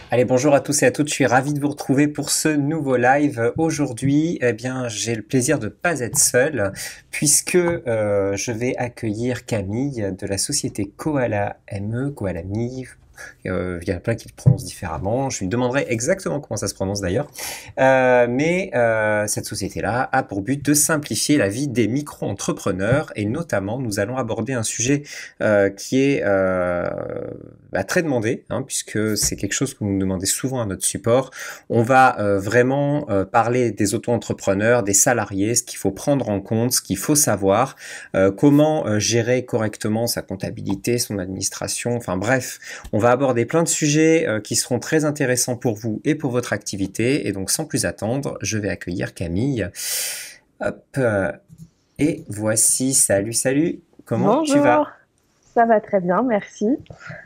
Allez, bonjour à tous et à toutes, je suis ravi de vous retrouver pour ce nouveau live. Aujourd'hui, eh bien, j'ai le plaisir de ne pas être seul puisque je vais accueillir Camille de la société Koala ME, Koala Me. Il y en a plein qui le prononcent différemment. Je lui demanderai exactement comment ça se prononce d'ailleurs. Mais cette société-là a pour but de simplifier la vie des micro-entrepreneurs et notamment, nous allons aborder un sujet qui est très demandé, hein, puisque c'est quelque chose que vous nous demandez souvent à notre support. On va vraiment parler des auto-entrepreneurs, des salariés, ce qu'il faut prendre en compte, ce qu'il faut savoir, comment gérer correctement sa comptabilité, son administration, enfin bref, on va aborder plein de sujets qui seront très intéressants pour vous et pour votre activité. Et donc, sans plus attendre, je vais accueillir Camille. Hop, et voici, salut, salut, comment tu Bonjour, vas? ça va très bien, merci.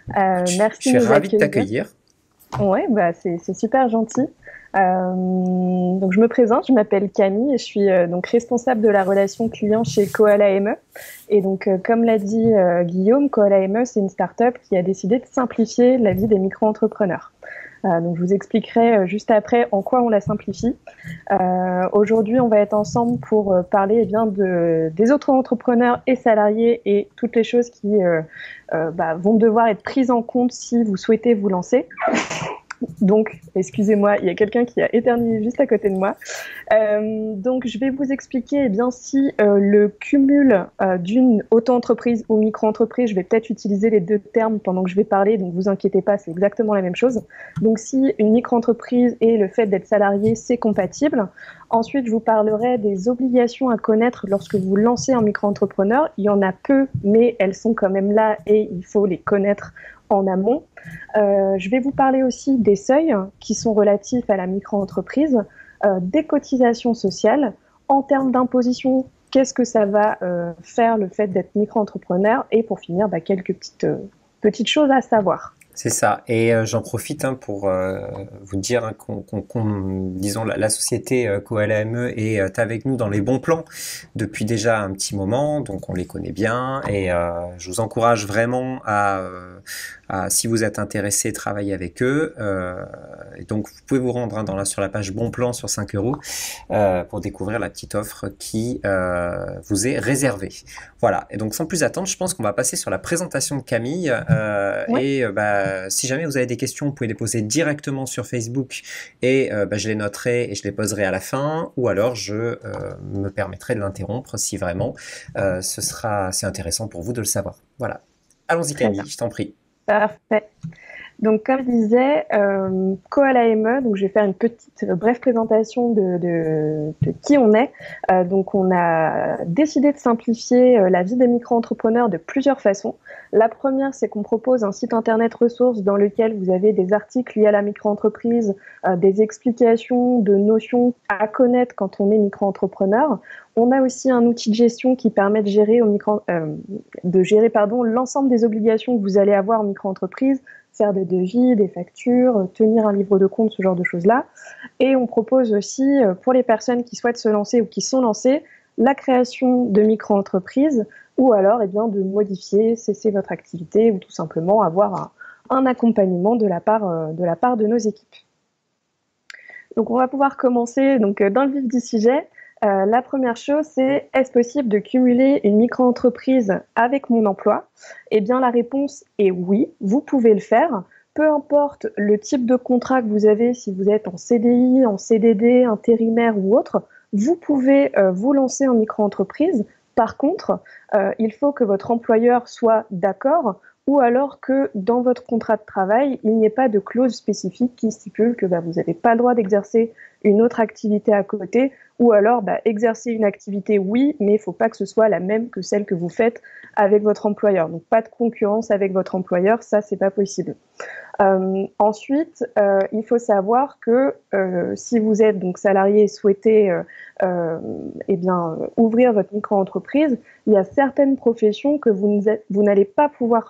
Je Merci de suis nous ravi de accueillir. t'accueillir. Ouais, bah c'est super gentil. Donc je me présente, je m'appelle Camille et je suis donc responsable de la relation client chez Koala ME. Et donc comme l'a dit Guillaume, Koala ME, c'est une start-up qui a décidé de simplifier la vie des micro-entrepreneurs. Donc je vous expliquerai juste après en quoi on la simplifie. Aujourd'hui, on va être ensemble pour parler bien des autres entrepreneurs et salariés et toutes les choses qui vont devoir être prises en compte si vous souhaitez vous lancer. Donc, excusez-moi, il y a quelqu'un qui a éternué juste à côté de moi. Donc, je vais vous expliquer bien si le cumul d'une auto-entreprise ou micro-entreprise, je vais peut-être utiliser les deux termes pendant que je vais parler, donc vous inquiétez pas, c'est exactement la même chose. Donc, si une micro-entreprise et le fait d'être salarié, c'est compatible. Ensuite, je vous parlerai des obligations à connaître lorsque vous lancez un micro-entrepreneur. Il y en a peu, mais elles sont quand même là et il faut les connaître en amont. Je vais vous parler aussi des seuils qui sont relatifs à la micro-entreprise, des cotisations sociales. En termes d'imposition, qu'est-ce que ça va faire le fait d'être micro-entrepreneur? Et pour finir, quelques petites choses à savoir. C'est ça. Et j'en profite pour vous dire disons, la société Koala ME est avec nous dans les bons plans depuis déjà un petit moment, donc on les connaît bien. Et je vous encourage vraiment si vous êtes intéressé, travailler avec eux. Et donc vous pouvez vous rendre sur la page Bon Plan sur 5 euros pour découvrir la petite offre qui vous est réservée. Voilà. Et donc sans plus attendre, je pense qu'on va passer sur la présentation de Camille. Ouais. Si jamais vous avez des questions, vous pouvez les poser directement sur Facebook et je les noterai et je les poserai à la fin, ou alors je me permettrai de l'interrompre si vraiment c'est intéressant pour vous de le savoir. Voilà. Allons-y Très bien, Camille, je t'en prie. parfait. Donc, comme je disais, Koala ME, donc je vais faire une petite brève présentation de qui on est. Donc, on a décidé de simplifier la vie des micro-entrepreneurs de plusieurs façons. La première, c'est qu'on propose un site internet ressources dans lequel vous avez des articles liés à la micro-entreprise, des explications de notions à connaître quand on est micro-entrepreneur. On a aussi un outil de gestion qui permet de gérer l'ensemble des obligations que vous allez avoir en micro-entreprise, faire des devis, des factures, tenir un livre de compte, ce genre de choses-là. Et on propose aussi, pour les personnes qui souhaitent se lancer ou qui sont lancées, la création de micro-entreprises ou alors de modifier, cesser votre activité ou tout simplement avoir un accompagnement de la part de nos équipes. Donc on va pouvoir commencer dans le vif du sujet. La première chose, c'est est-ce possible de cumuler une micro-entreprise avec mon emploi? Eh bien, la réponse est oui, vous pouvez le faire. Peu importe le type de contrat que vous avez, si vous êtes en CDI, en CDD, intérimaire ou autre, vous pouvez vous lancer en micro-entreprise. Par contre, il faut que votre employeur soit d'accord ou alors que dans votre contrat de travail, il n'y ait pas de clause spécifique qui stipule que vous n'avez pas le droit d'exercer une autre activité à côté, ou alors exercer une activité, oui, mais il ne faut pas que ce soit la même que celle que vous faites avec votre employeur. Donc pas de concurrence avec votre employeur, ça, c'est pas possible. Ensuite, il faut savoir que si vous êtes donc salarié et souhaitez ouvrir votre micro-entreprise, il y a certaines professions que vous n'allez pas pouvoir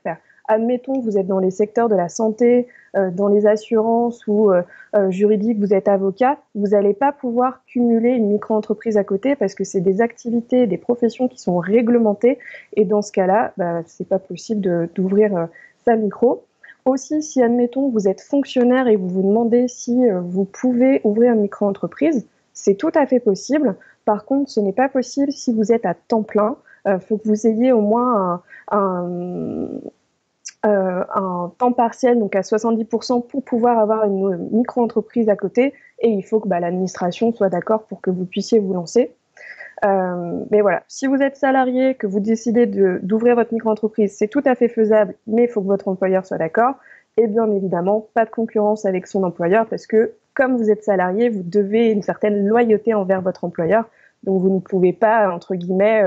faire. Admettons, vous êtes dans les secteurs de la santé, dans les assurances ou juridiques, vous êtes avocat, vous n'allez pas pouvoir cumuler une micro-entreprise à côté parce que c'est des activités, des professions qui sont réglementées et dans ce cas-là, c'est pas possible d'ouvrir sa micro. Aussi, si, admettons, vous êtes fonctionnaire et vous vous demandez si vous pouvez ouvrir une micro-entreprise, c'est tout à fait possible. Par contre, ce n'est pas possible si vous êtes à temps plein. Il faut que vous ayez au moins un temps partiel, donc à 70%, pour pouvoir avoir une micro-entreprise à côté. Et il faut que l'administration soit d'accord pour que vous puissiez vous lancer. Mais voilà, si vous êtes salarié, que vous décidez d'ouvrir votre micro-entreprise, c'est tout à fait faisable, mais il faut que votre employeur soit d'accord. Et bien évidemment, pas de concurrence avec son employeur, parce que comme vous êtes salarié, vous devez une certaine loyauté envers votre employeur. Donc vous ne pouvez pas, entre guillemets,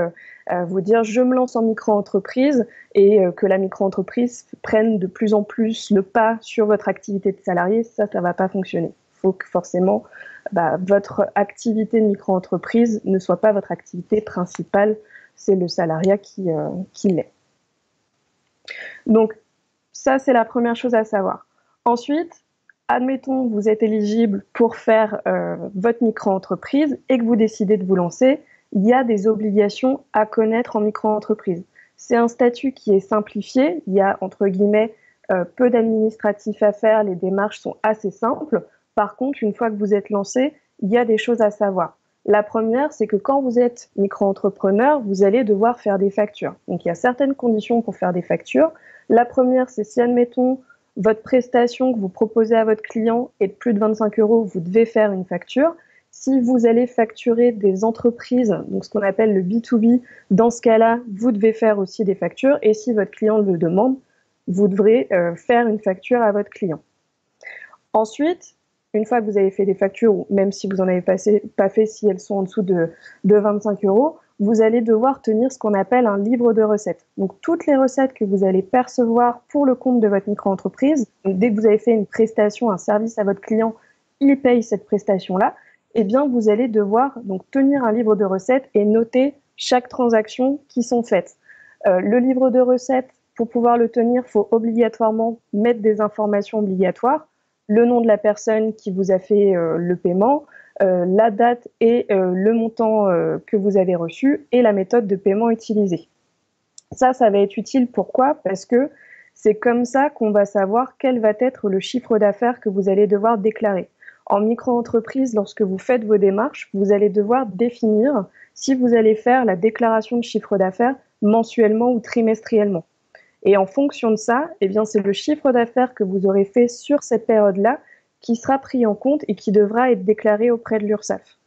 vous dire je me lance en micro-entreprise et que la micro-entreprise prenne de plus en plus le pas sur votre activité de salarié. Ça ne va pas fonctionner. Il faut que forcément votre activité de micro-entreprise ne soit pas votre activité principale. C'est le salariat qui l'est. Donc ça, c'est la première chose à savoir. Ensuite, admettons que vous êtes éligible pour faire votre micro-entreprise et que vous décidez de vous lancer, il y a des obligations à connaître en micro-entreprise. C'est un statut qui est simplifié, il y a entre guillemets peu d'administratifs à faire, les démarches sont assez simples. Par contre, une fois que vous êtes lancé, il y a des choses à savoir. La première, c'est que quand vous êtes micro-entrepreneur, vous allez devoir faire des factures. Donc il y a certaines conditions pour faire des factures. La première, c'est si, admettons, votre prestation que vous proposez à votre client est de plus de 25 €, vous devez faire une facture. Si vous allez facturer des entreprises, donc ce qu'on appelle le B2B, dans ce cas-là, vous devez faire aussi des factures. Et si votre client le demande, vous devrez faire une facture à votre client. Ensuite, une fois que vous avez fait des factures, ou même si vous n'en avez pas fait, si elles sont en dessous de 25 €, vous allez devoir tenir ce qu'on appelle un livre de recettes. Donc, toutes les recettes que vous allez percevoir pour le compte de votre micro-entreprise, dès que vous avez fait une prestation, un service à votre client, il paye cette prestation-là, eh bien, vous allez devoir donc tenir un livre de recettes et noter chaque transaction qui sont faites. Le livre de recettes, pour pouvoir le tenir, il faut obligatoirement mettre des informations obligatoires. Le nom de la personne qui vous a fait le paiement, la date et le montant que vous avez reçu et la méthode de paiement utilisée. Ça va être utile. Pourquoi ? Parce que c'est comme ça qu'on va savoir quel va être le chiffre d'affaires que vous allez devoir déclarer. En micro-entreprise, lorsque vous faites vos démarches, vous allez devoir définir si vous allez faire la déclaration de chiffre d'affaires mensuellement ou trimestriellement. Et en fonction de ça, eh bien, c'est le chiffre d'affaires que vous aurez fait sur cette période-là qui sera pris en compte et qui devra être déclaré auprès de l'URSSAF.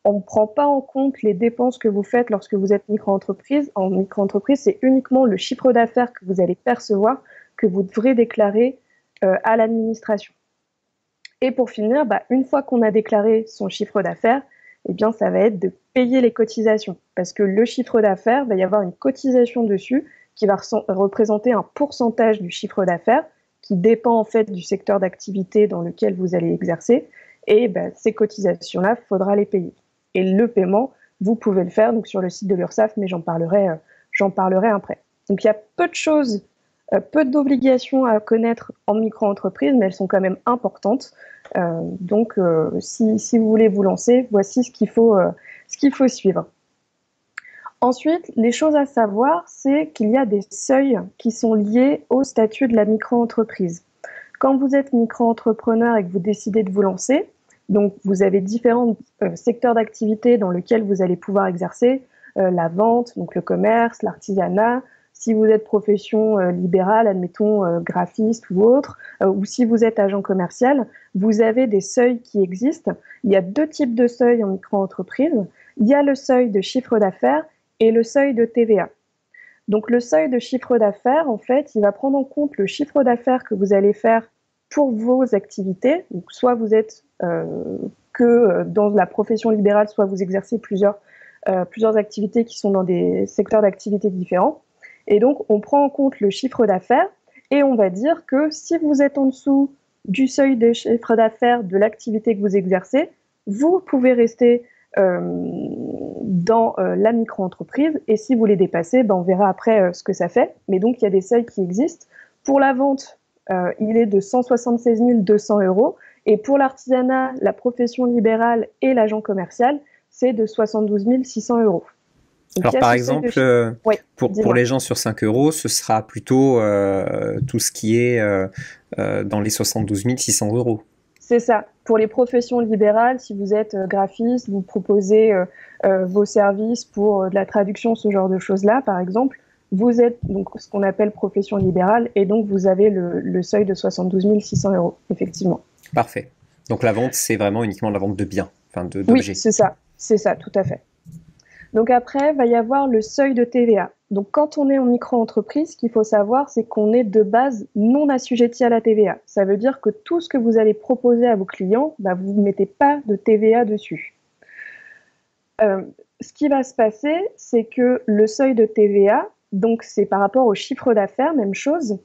On ne prend pas en compte les dépenses que vous faites lorsque vous êtes micro-entreprise. En micro-entreprise, c'est uniquement le chiffre d'affaires que vous allez percevoir que vous devrez déclarer à l'administration. Et pour finir, une fois qu'on a déclaré son chiffre d'affaires, eh bien, ça va être de payer les cotisations. Parce que le chiffre d'affaires, il va y avoir une cotisation dessus qui va représenter un pourcentage du chiffre d'affaires qui dépend en fait du secteur d'activité dans lequel vous allez exercer. Et ces cotisations-là, il faudra les payer. Et le paiement, vous pouvez le faire donc sur le site de l'URSSAF, mais j'en parlerai après. Donc il y a peu de choses, peu d'obligations à connaître en micro-entreprise, mais elles sont quand même importantes. Donc si vous voulez vous lancer, voici ce qu'il faut suivre. Ensuite, les choses à savoir, c'est qu'il y a des seuils qui sont liés au statut de la micro-entreprise. Quand vous êtes micro-entrepreneur et que vous décidez de vous lancer, donc vous avez différents secteurs d'activité dans lesquels vous allez pouvoir exercer, la vente, donc le commerce, l'artisanat. Si vous êtes profession libérale, admettons graphiste ou autre, ou si vous êtes agent commercial, vous avez des seuils qui existent. Il y a deux types de seuils en micro-entreprise. Il y a le seuil de chiffre d'affaires et le seuil de TVA. Donc le seuil de chiffre d'affaires, en fait, il va prendre en compte le chiffre d'affaires que vous allez faire pour vos activités. Donc, soit vous êtes que dans la profession libérale, soit vous exercez plusieurs activités qui sont dans des secteurs d'activité différents. Et donc, on prend en compte le chiffre d'affaires et on va dire que si vous êtes en dessous du seuil de chiffre d'affaires de l'activité que vous exercez, vous pouvez rester dans la micro-entreprise, et si vous les dépassez, on verra après ce que ça fait. Mais donc, il y a des seuils qui existent. Pour la vente, il est de 176 200 €, et pour l'artisanat, la profession libérale et l'agent commercial, c'est de 72 600 €. Donc, Alors par exemple, Oui, pour les gens sur 5 euros, ce sera plutôt tout ce qui est dans les 72 600 euros. C'est ça. Pour les professions libérales, si vous êtes graphiste, vous proposez vos services pour de la traduction, ce genre de choses-là, par exemple, vous êtes donc ce qu'on appelle profession libérale et donc vous avez le seuil de 72 600 euros, effectivement. Parfait. Donc la vente, c'est vraiment uniquement la vente de biens, enfin d'objets. Oui, c'est ça, tout à fait. Donc après, il va y avoir le seuil de TVA. Donc quand on est en micro-entreprise, ce qu'il faut savoir, c'est qu'on est de base non assujetti à la TVA. Ça veut dire que tout ce que vous allez proposer à vos clients, vous ne mettez pas de TVA dessus. Ce qui va se passer, c'est que le seuil de TVA, donc c'est par rapport au chiffre d'affaires, même chose.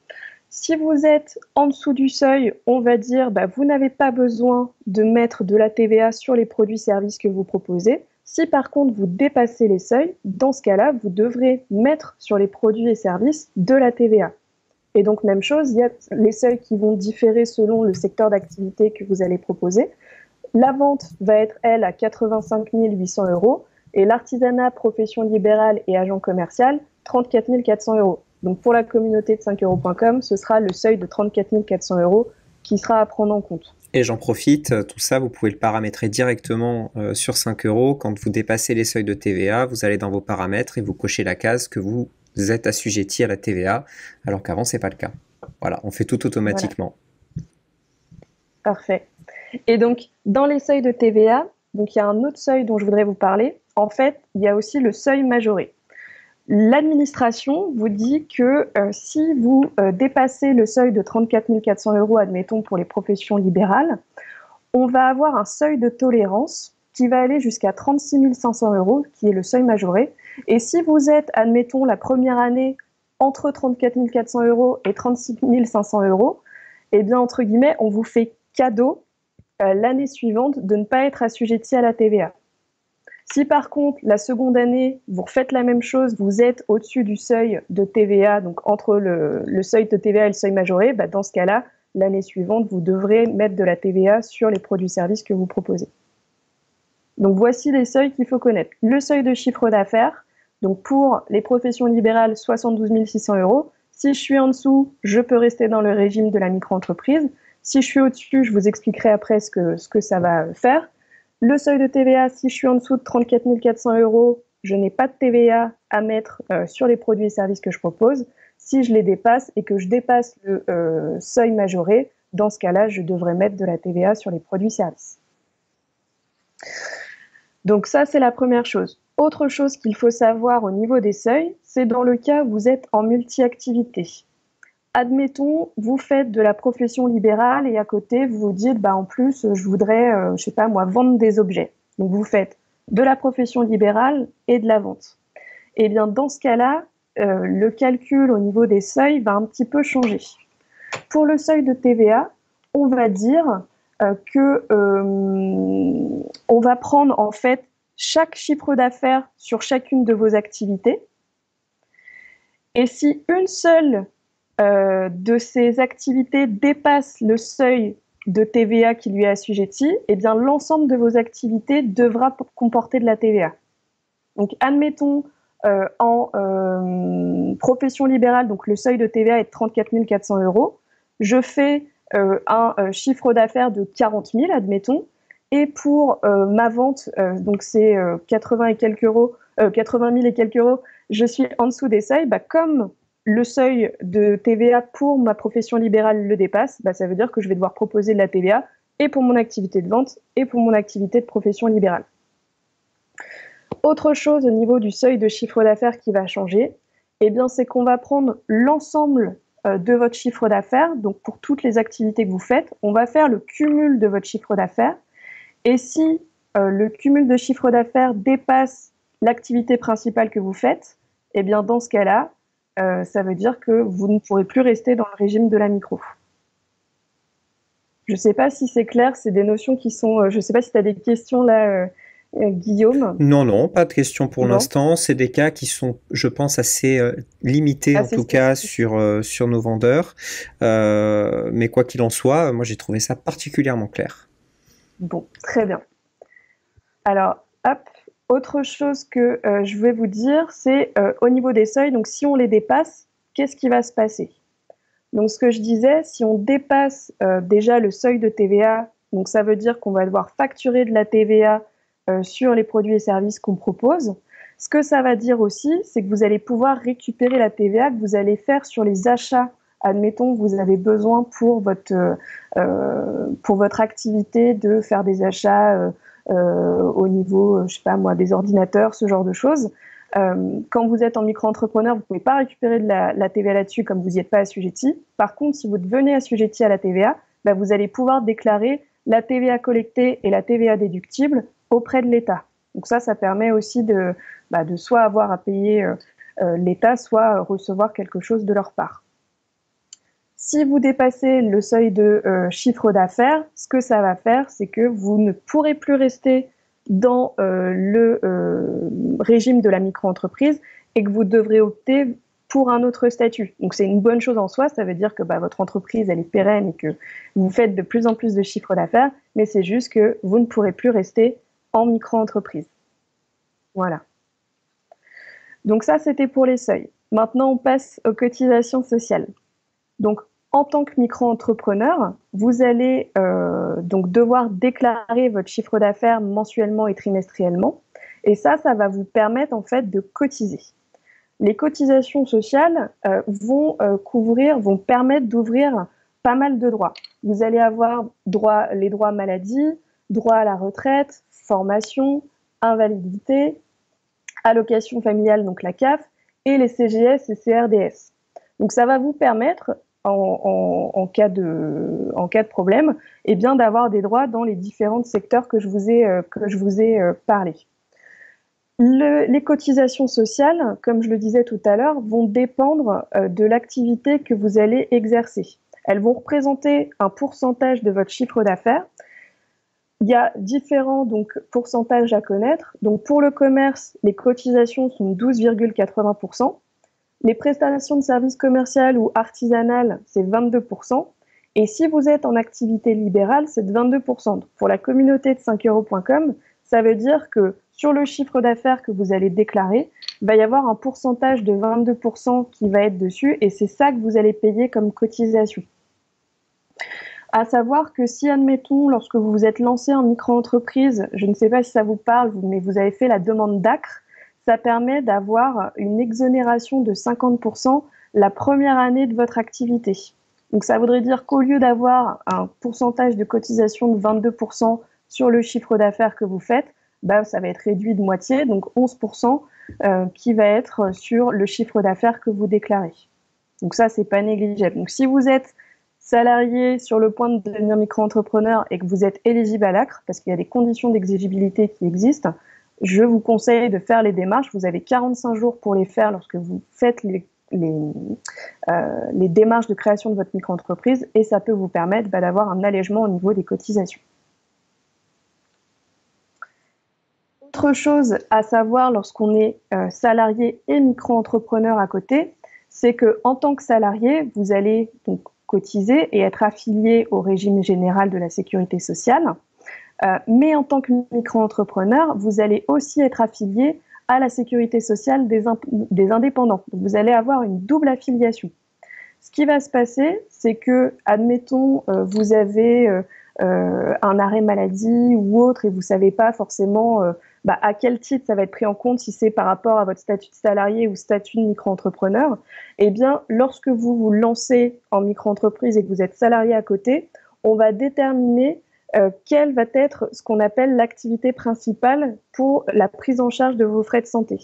Si vous êtes en dessous du seuil, on va dire vous n'avez pas besoin de mettre de la TVA sur les produits-services que vous proposez. Si par contre vous dépassez les seuils, dans ce cas-là, vous devrez mettre sur les produits et services de la TVA. Et donc même chose, il y a les seuils qui vont différer selon le secteur d'activité que vous allez proposer. La vente va être, elle, à 85 800 euros et l'artisanat, profession libérale et agent commercial, 34 400 euros. Donc pour la communauté de 5euros.com, ce sera le seuil de 34 400 euros qui sera à prendre en compte. Et j'en profite, tout ça, vous pouvez le paramétrer directement sur 5 euros. Quand vous dépassez les seuils de TVA, vous allez dans vos paramètres et vous cochez la case que vous êtes assujetti à la TVA, alors qu'avant, ce n'est pas le cas. Voilà, on fait tout automatiquement. Voilà. Parfait. Et donc, dans les seuils de TVA, donc il y a un autre seuil dont je voudrais vous parler. En fait, il y a aussi le seuil majoré. L'administration vous dit que si vous dépassez le seuil de 34 400 euros, admettons pour les professions libérales, on va avoir un seuil de tolérance qui va aller jusqu'à 36 500 euros, qui est le seuil majoré. Et si vous êtes, admettons, la première année entre 34 400 euros et 36 500 euros, eh bien, entre guillemets, on vous fait cadeau l'année suivante de ne pas être assujetti à la TVA. Si par contre, la seconde année, vous refaites la même chose, vous êtes au-dessus du seuil de TVA, donc entre le seuil de TVA et le seuil majoré, dans ce cas-là, l'année suivante, vous devrez mettre de la TVA sur les produits-services que vous proposez. Donc voici les seuils qu'il faut connaître. Le seuil de chiffre d'affaires, donc pour les professions libérales, 72 600 euros. Si je suis en dessous, je peux rester dans le régime de la micro-entreprise. Si je suis au-dessus, je vous expliquerai après ce que ça va faire. Le seuil de TVA, si je suis en dessous de 34 400 euros, je n'ai pas de TVA à mettre sur les produits et services que je propose. Si je les dépasse et que je dépasse le seuil majoré, dans ce cas-là, je devrais mettre de la TVA sur les produits et services. Donc ça, c'est la première chose. Autre chose qu'il faut savoir au niveau des seuils, c'est dans le cas où vous êtes en multi-activité. Admettons, vous faites de la profession libérale et à côté, vous vous dites, en plus, je voudrais, je sais pas moi, vendre des objets. Donc, vous faites de la profession libérale et de la vente. Et bien, dans ce cas-là, le calcul au niveau des seuils va un petit peu changer. Pour le seuil de TVA, on va dire que on va prendre en fait chaque chiffre d'affaires sur chacune de vos activités. Et si une seule de ces activités dépasse le seuil de TVA qui lui est assujetti, eh bien l'ensemble de vos activités devra comporter de la TVA. Donc admettons en profession libérale, donc le seuil de TVA est de 34 400 euros. Je fais un chiffre d'affaires de 40 000, admettons, et pour ma vente, donc c'est 80 et quelques euros, 80 000 et quelques euros, je suis en dessous des seuils, comme le seuil de TVA pour ma profession libérale le dépasse, ça veut dire que je vais devoir proposer de la TVA et pour mon activité de vente et pour mon activité de profession libérale. Autre chose au niveau du seuil de chiffre d'affaires qui va changer, c'est qu'on va prendre l'ensemble de votre chiffre d'affaires, donc pour toutes les activités que vous faites, on va faire le cumul de votre chiffre d'affaires. Et si le cumul de chiffre d'affaires dépasse l'activité principale que vous faites, dans ce cas-là, ça veut dire que vous ne pourrez plus rester dans le régime de la micro. Je ne sais pas si c'est clair, c'est des notions qui sont... je ne sais pas si tu as des questions là, Guillaume. Non, pas de questions pour l'instant. C'est des cas qui sont, je pense, assez limités en tout cas sur nos vendeurs. Mais quoi qu'il en soit, moi j'ai trouvé ça particulièrement clair. Bon, très bien. Alors, hop, Autre chose que je vais vous dire, c'est au niveau des seuils, donc si on les dépasse, qu'est-ce qui va se passer? Donc ce que je disais, si on dépasse déjà le seuil de TVA, donc ça veut dire qu'on va devoir facturer de la TVA sur les produits et services qu'on propose. Ce que ça va dire aussi, c'est que vous allez pouvoir récupérer la TVA que vous allez faire sur les achats. Admettons que vous avez besoin pour votre activité de faire des achats au niveau, je sais pas moi, des ordinateurs, ce genre de choses. Quand vous êtes en micro-entrepreneur, vous ne pouvez pas récupérer de la TVA là-dessus comme vous n'y êtes pas assujetti. Par contre, si vous devenez assujetti à la TVA, bah, vous allez pouvoir déclarer la TVA collectée et la TVA déductible auprès de l'État. Donc ça permet aussi de soit avoir à payer l'État, soit recevoir quelque chose de leur part. Si vous dépassez le seuil de chiffre d'affaires, ce que ça va faire, c'est que vous ne pourrez plus rester dans le régime de la micro-entreprise et que vous devrez opter pour un autre statut. Donc c'est une bonne chose en soi, ça veut dire que votre entreprise elle est pérenne et que vous faites de plus en plus de chiffre d'affaires, mais c'est juste que vous ne pourrez plus rester en micro-entreprise. Voilà. Donc ça c'était pour les seuils. Maintenant on passe aux cotisations sociales. Donc en tant que micro-entrepreneur, vous allez donc devoir déclarer votre chiffre d'affaires mensuellement et trimestriellement. Et ça va vous permettre en fait de cotiser. Les cotisations sociales vont permettre d'ouvrir pas mal de droits. Vous allez avoir les droits maladie, droit à la retraite, formation, invalidité, allocation familiale, donc la CAF, et les CGS et CRDS. Donc ça va vous permettre en cas de problème, eh bien d'avoir des droits dans les différents secteurs que je vous ai parlé. Les cotisations sociales, comme je le disais tout à l'heure, vont dépendre de l'activité que vous allez exercer. Elles vont représenter un pourcentage de votre chiffre d'affaires. Il y a différents pourcentages à connaître. Donc pour le commerce, les cotisations sont 12,80%. Les prestations de services commerciales ou artisanales, c'est 22%. Et si vous êtes en activité libérale, c'est de 22%. Donc pour la communauté de 5euros.com, ça veut dire que sur le chiffre d'affaires que vous allez déclarer, il va y avoir un pourcentage de 22% qui va être dessus et c'est ça que vous allez payer comme cotisation. À savoir que si, admettons, lorsque vous vous êtes lancé en micro-entreprise, je ne sais pas si ça vous parle, mais vous avez fait la demande d'ACRE, ça permet d'avoir une exonération de 50% la première année de votre activité. Donc ça voudrait dire qu'au lieu d'avoir un pourcentage de cotisation de 22% sur le chiffre d'affaires que vous faites, ça va être réduit de moitié, donc 11% qui va être sur le chiffre d'affaires que vous déclarez. Donc ça, c'est pas négligeable. Donc si vous êtes salarié sur le point de devenir micro-entrepreneur et que vous êtes éligible à l'ACRE, parce qu'il y a des conditions d'exigibilité qui existent, je vous conseille de faire les démarches. Vous avez 45 jours pour les faire lorsque vous faites les démarches de création de votre micro-entreprise et ça peut vous permettre d'avoir un allègement au niveau des cotisations. Autre chose à savoir lorsqu'on est salarié et micro-entrepreneur à côté, c'est qu'en tant que salarié, vous allez donc cotiser et être affilié au régime général de la sécurité sociale. Mais en tant que micro-entrepreneur, vous allez aussi être affilié à la sécurité sociale des indépendants. Donc vous allez avoir une double affiliation. Ce qui va se passer, c'est que, admettons, vous avez un arrêt maladie ou autre et vous ne savez pas forcément à quel titre ça va être pris en compte, si c'est par rapport à votre statut de salarié ou statut de micro-entrepreneur. Eh bien, lorsque vous vous lancez en micro-entreprise et que vous êtes salarié à côté, on va déterminer quelle va être ce qu'on appelle l'activité principale pour la prise en charge de vos frais de santé.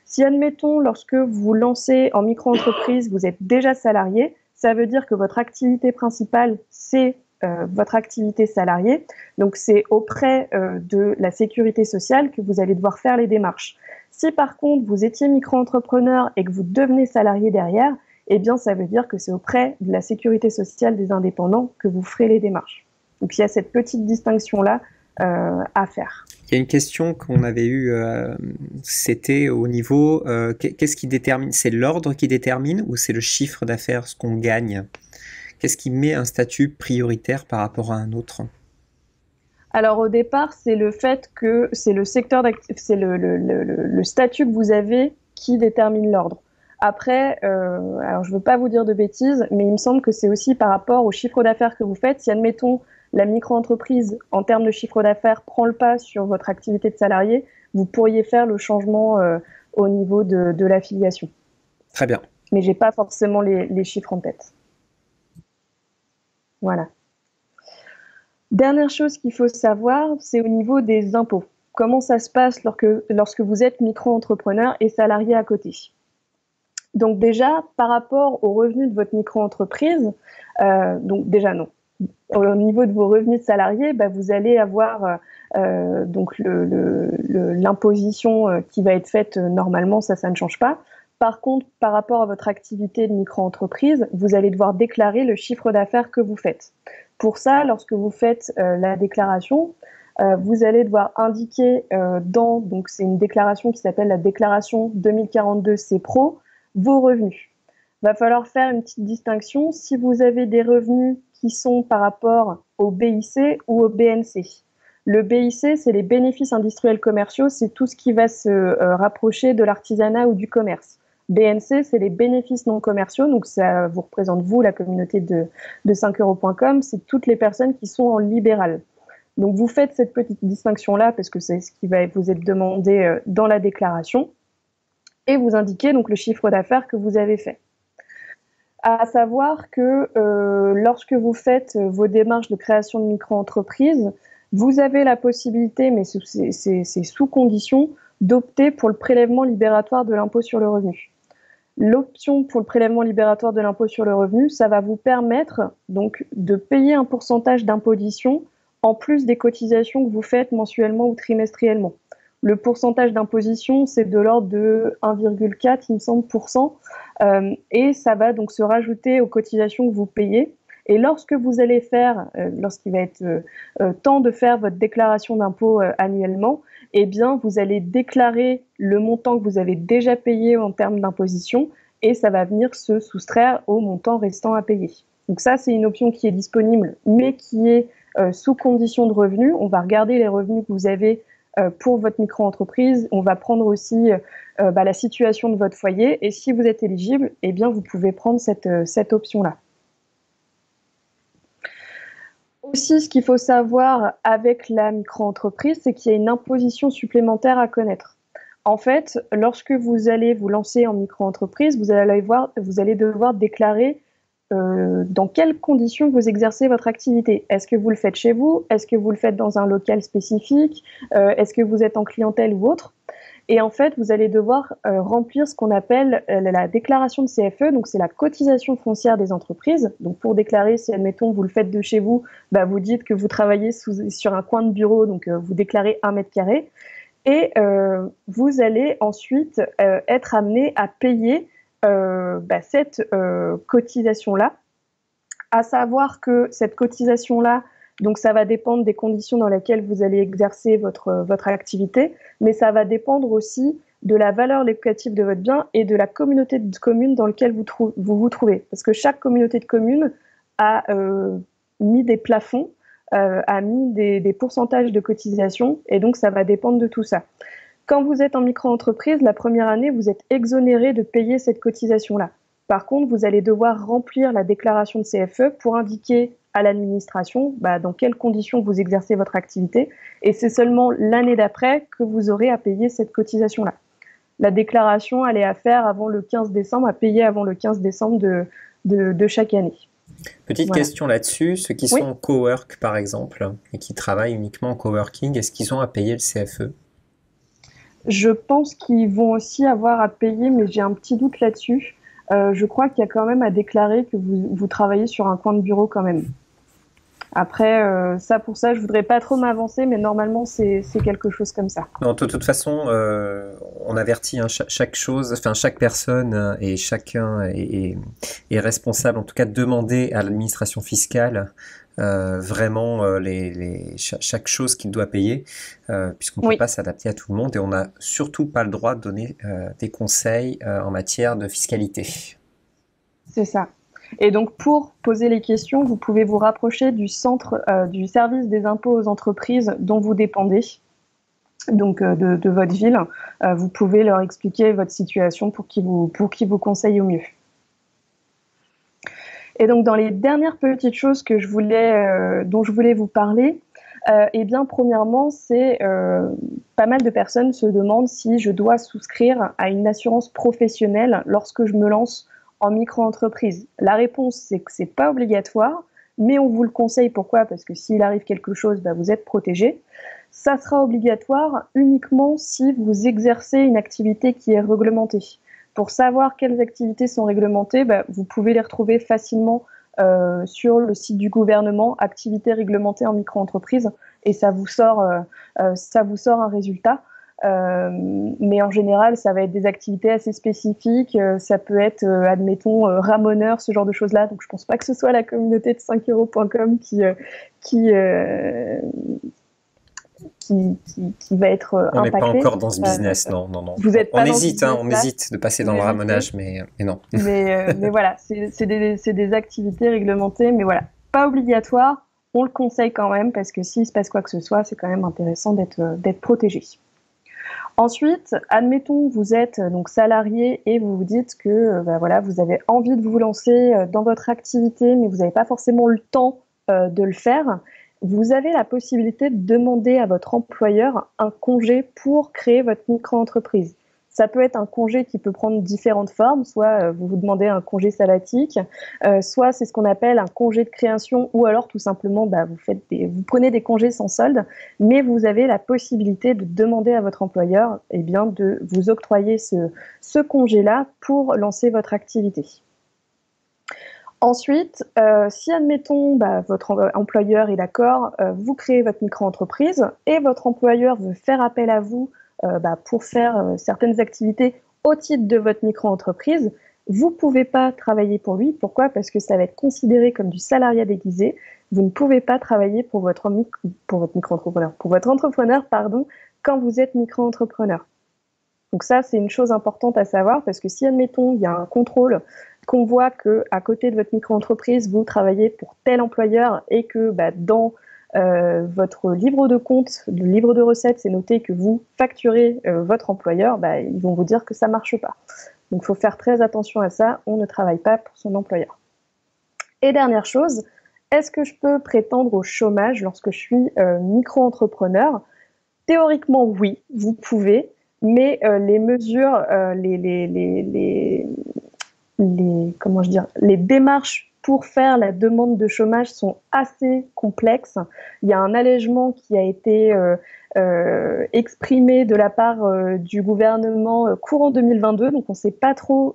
Si, admettons, lorsque vous vous lancez en micro-entreprise, vous êtes déjà salarié, ça veut dire que votre activité principale, c'est votre activité salariée. Donc, c'est auprès de la sécurité sociale que vous allez devoir faire les démarches. Si, par contre, vous étiez micro-entrepreneur et que vous devenez salarié derrière, eh bien, ça veut dire que c'est auprès de la sécurité sociale des indépendants que vous ferez les démarches. Donc, il y a cette petite distinction-là à faire. Il y a une question qu'on avait eue, c'était au niveau, qu'est-ce qui détermine? C'est l'ordre qui détermine ou c'est le chiffre d'affaires, ce qu'on gagne? Qu'est-ce qui met un statut prioritaire par rapport à un autre? Alors au départ, c'est le fait que c'est le secteur c'est le statut que vous avez qui détermine l'ordre. Après, alors je veux pas vous dire de bêtises, mais il me semble que c'est aussi par rapport au chiffre d'affaires que vous faites. Si admettons la micro-entreprise en termes de chiffre d'affaires prend le pas sur votre activité de salarié, vous pourriez faire le changement au niveau de l'affiliation. Très bien. Mais j'ai pas forcément les chiffres en tête. Voilà. Dernière chose qu'il faut savoir, c'est au niveau des impôts. Comment ça se passe lorsque vous êtes micro-entrepreneur et salarié à côté? Donc déjà, par rapport aux revenus de votre micro-entreprise, donc déjà non. Au niveau de vos revenus de salarié, bah, vous allez avoir donc l'imposition qui va être faite normalement, ça ne change pas. Par contre, par rapport à votre activité de micro-entreprise, vous allez devoir déclarer le chiffre d'affaires que vous faites. Pour ça, lorsque vous faites la déclaration, vous allez devoir indiquer donc c'est une déclaration qui s'appelle la déclaration 2042 C-Pro, vos revenus. Il va falloir faire une petite distinction si vous avez des revenus qui sont par rapport au BIC ou au BNC. Le BIC, c'est les bénéfices industriels commerciaux, c'est tout ce qui va se rapprocher de l'artisanat ou du commerce. BNC, c'est les bénéfices non commerciaux, donc ça vous représente vous, la communauté de 5euros.com, c'est toutes les personnes qui sont en libéral. Donc vous faites cette petite distinction-là parce que c'est ce qui va vous être demandé dans la déclaration et vous indiquez donc le chiffre d'affaires que vous avez fait. À savoir que lorsque vous faites vos démarches de création de micro-entreprise, vous avez la possibilité, mais c'est sous condition, d'opter pour le prélèvement libératoire de l'impôt sur le revenu. L'option pour le prélèvement libératoire de l'impôt sur le revenu, ça va vous permettre donc de payer un pourcentage d'imposition en plus des cotisations que vous faites mensuellement ou trimestriellement. Le pourcentage d'imposition, c'est de l'ordre de 1,4, il me semble, et ça va donc se rajouter aux cotisations que vous payez. Et lorsque vous allez faire, lorsqu'il va être temps de faire votre déclaration d'impôt annuellement, eh bien, vous allez déclarer le montant que vous avez déjà payé en termes d'imposition et ça va venir se soustraire au montant restant à payer. Donc ça, c'est une option qui est disponible, mais qui est sous condition de revenus. On va regarder les revenus que vous avez pour votre micro-entreprise. On va prendre aussi la situation de votre foyer et si vous êtes éligible, eh bien, vous pouvez prendre cette option-là. Aussi, ce qu'il faut savoir avec la micro-entreprise, c'est qu'il y a une imposition supplémentaire à connaître. En fait, lorsque vous allez vous lancer en micro-entreprise, vous allez devoir déclarer dans quelles conditions vous exercez votre activité. Est-ce que vous le faites chez vous? Est-ce que vous le faites dans un local spécifique? Est-ce que vous êtes en clientèle ou autre? Et en fait, vous allez devoir remplir ce qu'on appelle la déclaration de CFE, donc c'est la cotisation foncière des entreprises. Donc pour déclarer, si admettons vous le faites de chez vous, bah, vous dites que vous travaillez sur un coin de bureau, donc vous déclarez 1 mètre carré. Et vous allez ensuite être amené à payer cette cotisation-là, à savoir que cette cotisation-là, donc ça va dépendre des conditions dans lesquelles vous allez exercer votre activité, mais ça va dépendre aussi de la valeur locative de votre bien et de la communauté de communes dans laquelle vous vous trouvez. Parce que chaque communauté de communes a mis des plafonds, a mis des pourcentages de cotisation, et donc ça va dépendre de tout ça. Quand vous êtes en micro-entreprise, la première année, vous êtes exonéré de payer cette cotisation-là. Par contre, vous allez devoir remplir la déclaration de CFE pour indiquer à l'administration dans quelles conditions vous exercez votre activité. Et c'est seulement l'année d'après que vous aurez à payer cette cotisation-là. La déclaration, elle est à faire avant le 15 décembre, à payer avant le 15 décembre de chaque année. Petite question là-dessus, ceux qui sont en cowork par exemple, et qui travaillent uniquement en coworking, est-ce qu'ils ont à payer le CFE ? Je pense qu'ils vont aussi avoir à payer, mais j'ai un petit doute là-dessus. Je crois qu'il y a quand même à déclarer que vous travaillez sur un coin de bureau quand même. Après, pour ça, je voudrais pas trop m'avancer, mais normalement, c'est quelque chose comme ça. Non, de toute façon, on avertit chaque personne et chacun est responsable, en tout cas, de demander à l'administration fiscale vraiment chaque chose qu'il doit payer, puisqu'on ne peut pas s'adapter à tout le monde et on n'a surtout pas le droit de donner des conseils en matière de fiscalité. C'est ça. Et donc, pour poser les questions, vous pouvez vous rapprocher du centre du service des impôts aux entreprises dont vous dépendez, donc de votre ville. Vous pouvez leur expliquer votre situation pour qu'ils vous conseillent au mieux. Et donc, dans les dernières petites choses que dont je voulais vous parler, eh bien, premièrement, c'est pas mal de personnes se demandent si je dois souscrire à une assurance professionnelle lorsque je me lance en micro-entreprise. La réponse, c'est que c'est pas obligatoire, mais on vous le conseille. Pourquoi? Parce que s'il arrive quelque chose, vous êtes protégé. Ça sera obligatoire uniquement si vous exercez une activité qui est réglementée. Pour savoir quelles activités sont réglementées, vous pouvez les retrouver facilement sur le site du gouvernement, activités réglementées en micro-entreprise, et ça vous sort un résultat. Mais en général, ça va être des activités assez spécifiques. Ça peut être, admettons, ramoneur, ce genre de choses-là. Donc, je pense pas que ce soit la communauté de 5euros.com qui va être On n'est impacté. pas encore dans ce business, non. Vous êtes pas on dans hésite, ce business, on hésite de passer dans le ramonage, mais non. Mais voilà, c'est des activités réglementées, mais voilà, pas obligatoire. On le conseille quand même parce que s'il se passe quoi que ce soit, c'est quand même intéressant d'être protégé. Ensuite, admettons, vous êtes donc salarié et vous vous dites que voilà, vous avez envie de vous lancer dans votre activité, mais vous n'avez pas forcément le temps de le faire. Vous avez la possibilité de demander à votre employeur un congé pour créer votre micro-entreprise. Ça peut être un congé qui peut prendre différentes formes, soit vous vous demandez un congé sabbatique, soit c'est ce qu'on appelle un congé de création, ou alors tout simplement vous prenez des congés sans solde, mais vous avez la possibilité de demander à votre employeur de vous octroyer ce congé-là pour lancer votre activité. Ensuite, si admettons votre employeur est d'accord, vous créez votre micro-entreprise et votre employeur veut faire appel à vous pour faire certaines activités au titre de votre micro-entreprise, vous ne pouvez pas travailler pour lui. Pourquoi? Parce que ça va être considéré comme du salariat déguisé. Vous ne pouvez pas travailler pour votre entrepreneur, quand vous êtes micro-entrepreneur. Donc ça, c'est une chose importante à savoir parce que si, admettons, il y a un contrôle qu'on voit qu'à côté de votre micro-entreprise, vous travaillez pour tel employeur et que dans votre livre de compte, le livre de recettes, c'est noté que vous facturez votre employeur, ils vont vous dire que ça ne marche pas. Donc, il faut faire très attention à ça. On ne travaille pas pour son employeur. Et dernière chose, est-ce que je peux prétendre au chômage lorsque je suis micro-entrepreneur? Théoriquement, oui, vous pouvez, mais les mesures, les démarches pour faire la demande de chômage sont assez complexes. Il y a un allègement qui a été exprimé de la part du gouvernement courant 2022, donc on ne sait pas trop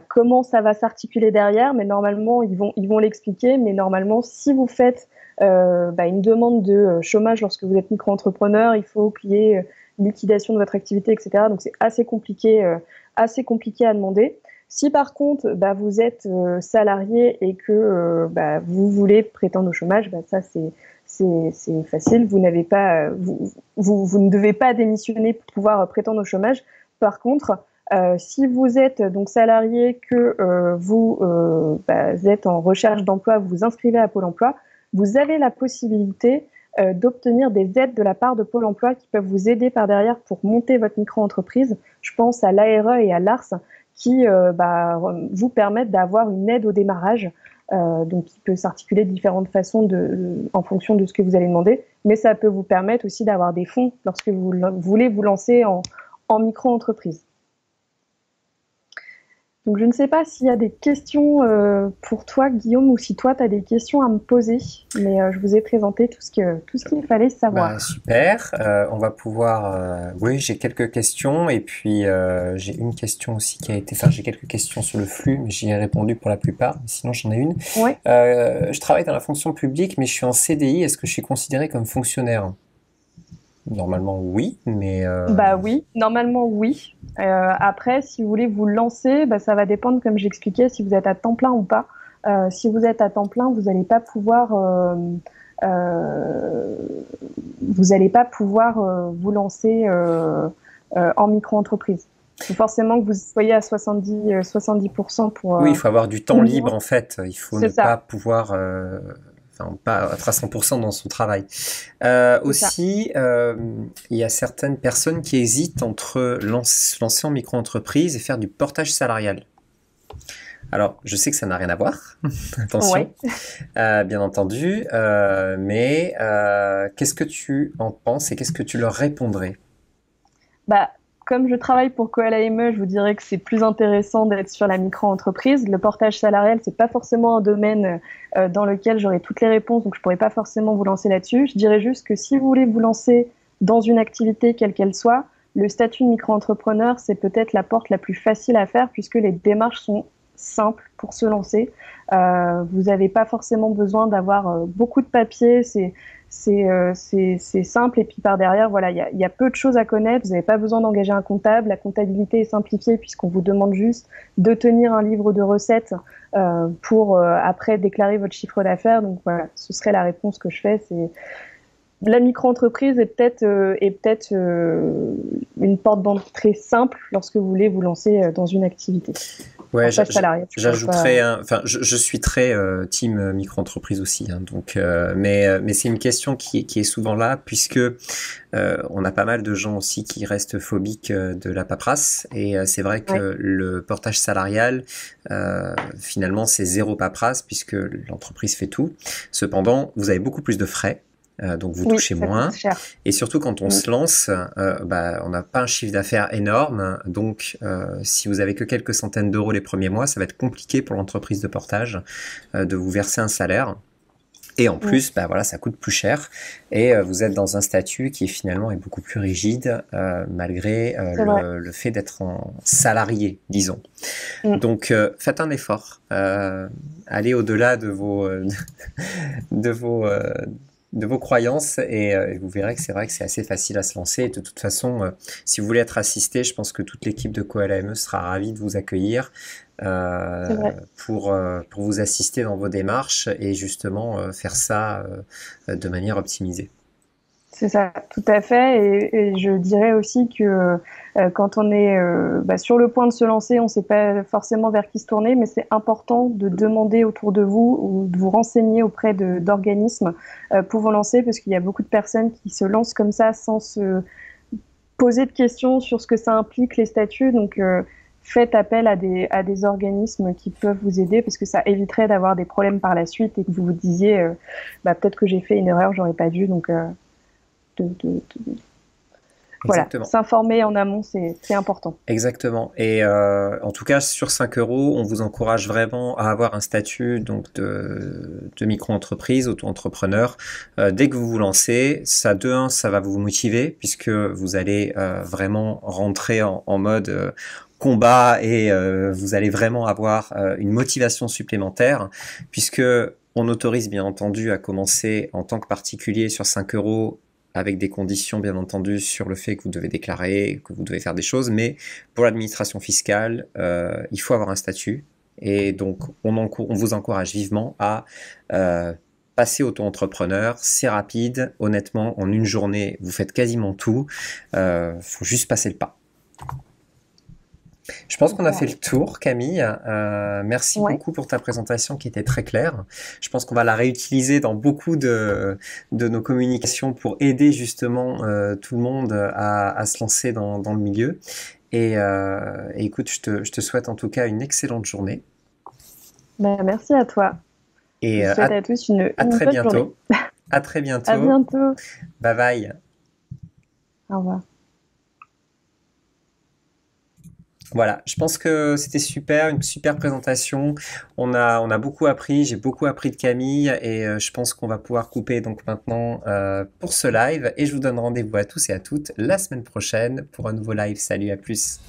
comment ça va s'articuler derrière, mais normalement ils vont l'expliquer. Mais normalement, si vous faites une demande de chômage lorsque vous êtes micro-entrepreneur, il faut qu'il y ait liquidation de votre activité, etc. Donc c'est assez compliqué à demander. Si par contre vous êtes salarié et que vous voulez prétendre au chômage, ça c'est facile. Vous n'avez pas, vous ne devez pas démissionner pour pouvoir prétendre au chômage. Par contre, si vous êtes donc salarié, que vous êtes en recherche d'emploi, vous vous inscrivez à Pôle emploi, vous avez la possibilité d'obtenir des aides de la part de Pôle emploi qui peuvent vous aider par derrière pour monter votre micro-entreprise. Je pense à l'ARE et à l'ARS qui vous permettent d'avoir une aide au démarrage, donc qui peut s'articuler de différentes façons en fonction de ce que vous allez demander, mais ça peut vous permettre aussi d'avoir des fonds lorsque vous voulez vous lancer en micro-entreprise. Donc je ne sais pas s'il y a des questions pour toi, Guillaume, ou si toi tu as des questions à me poser, mais je vous ai présenté tout ce qu'il fallait savoir. Super, on va pouvoir... oui, j'ai quelques questions, et puis j'ai une question aussi j'ai quelques questions sur le flux, mais j'y ai répondu pour la plupart, mais sinon j'en ai une. Ouais. Je travaille dans la fonction publique, mais je suis en CDI, est-ce que je suis considéré comme fonctionnaire? Normalement oui, mais... Oui, normalement oui. Après, si vous voulez vous lancer, ça va dépendre, comme j'expliquais, si vous êtes à temps plein ou pas. Si vous êtes à temps plein, vous n'allez pas pouvoir vous lancer en micro-entreprise. faut forcément que vous soyez à 70% pour... Oui, il faut avoir du temps libre en fait. Il faut ne C'est ça, pas pouvoir, enfin, pas être à 100% dans son travail. c'est ça. Aussi, il y a certaines personnes qui hésitent entre se lancer en micro-entreprise et faire du portage salarial. Alors, je sais que ça n'a rien à voir, attention, Ouais. bien entendu, mais qu'est-ce que tu en penses et qu'est-ce que tu leur répondrais? Bah, comme je travaille pour Koala ME, je vous dirais que c'est plus intéressant d'être sur la micro-entreprise. Le portage salarial, c'est pas forcément un domaine dans lequel j'aurai toutes les réponses, donc je pourrais pas forcément vous lancer là-dessus. Je dirais juste que si vous voulez vous lancer dans une activité quelle qu'elle soit, le statut de micro-entrepreneur, c'est peut-être la porte la plus facile à faire puisque les démarches sont simples pour se lancer. Vous n'avez pas forcément besoin d'avoir beaucoup de papiers. C'est simple et puis par derrière, voilà, il y a peu de choses à connaître. Vous n'avez pas besoin d'engager un comptable. La comptabilité est simplifiée puisqu'on vous demande juste de tenir un livre de recettes pour après déclarer votre chiffre d'affaires. Donc voilà, ce serait la réponse que je fais. C'est la micro-entreprise est peut-être une porte d'entrée simple lorsque vous voulez vous lancer dans une activité. Ouais, Portage salarial, je pourrais pas. j'ajouterais, enfin, je suis très team micro-entreprise aussi, hein, donc, mais c'est une question qui est souvent là, puisque on a pas mal de gens aussi qui restent phobiques de la paperasse, et c'est vrai que Ouais. le portage salarial, finalement, c'est zéro paperasse, puisque l'entreprise fait tout. Cependant, vous avez beaucoup plus de frais. Donc vous Oui, touchez ça coûte moins. cher. Et surtout quand on Mm. se lance, bah, on n'a pas un chiffre d'affaires énorme. Donc si vous avez que quelques centaines d'euros les premiers mois, ça va être compliqué pour l'entreprise de portage de vous verser un salaire. Et en Mm. plus, bah voilà, ça coûte plus cher. Et vous êtes dans un statut qui finalement est beaucoup plus rigide, malgré C'est vrai. le fait d'être en salarié, disons. Mm. Donc faites un effort. Allez au-delà de de vos, euh, de vos croyances et vous verrez que c'est vrai que c'est assez facile à se lancer. Et de toute façon, si vous voulez être assisté, je pense que toute l'équipe de Koala ME sera ravie de vous accueillir C'est vrai. pour vous assister dans vos démarches et justement faire ça de manière optimisée. C'est ça, tout à fait. Et je dirais aussi que quand on est sur le point de se lancer, on ne sait pas forcément vers qui se tourner, mais c'est important de demander autour de vous ou de vous renseigner auprès d'organismes pour vous lancer, parce qu'il y a beaucoup de personnes qui se lancent comme ça sans se poser de questions sur ce que ça implique, les statuts. Donc, faites appel à des organismes qui peuvent vous aider, parce que ça éviterait d'avoir des problèmes par la suite et que vous vous disiez, peut-être que j'ai fait une erreur, j'aurais pas dû. Donc, voilà, Exactement. s'informer en amont, c'est important. Exactement. Et en tout cas, sur 5 euros, on vous encourage vraiment à avoir un statut donc de micro-entreprise, auto-entrepreneur. Dès que vous vous lancez, ça de un, ça va vous motiver puisque vous allez vraiment rentrer en mode combat et vous allez vraiment avoir une motivation supplémentaire puisque on autorise bien entendu à commencer en tant que particulier sur 5 euros avec des conditions bien entendu sur le fait que vous devez déclarer, que vous devez faire des choses, mais pour l'administration fiscale, il faut avoir un statut. Et donc, on vous encourage vivement à passer auto-entrepreneur. C'est rapide, honnêtement, en une journée, vous faites quasiment tout. Faut juste passer le pas. Je pense qu'on a fait le tour, Camille. Merci Ouais, beaucoup pour ta présentation qui était très claire. Je pense qu'on va la réutiliser dans beaucoup de nos communications pour aider justement tout le monde à se lancer dans le milieu. Et écoute, je te souhaite en tout cas une excellente journée. merci à toi. Je Et vous souhaite à tous à une très bonne journée. bientôt. À très À bientôt. bientôt. Bye bye. Au revoir. Voilà, je pense que c'était super, une super présentation. On a beaucoup appris, j'ai beaucoup appris de Camille et je pense qu'on va pouvoir couper donc maintenant pour ce live et je vous donne rendez-vous à tous et à toutes la semaine prochaine pour un nouveau live. Salut, à plus.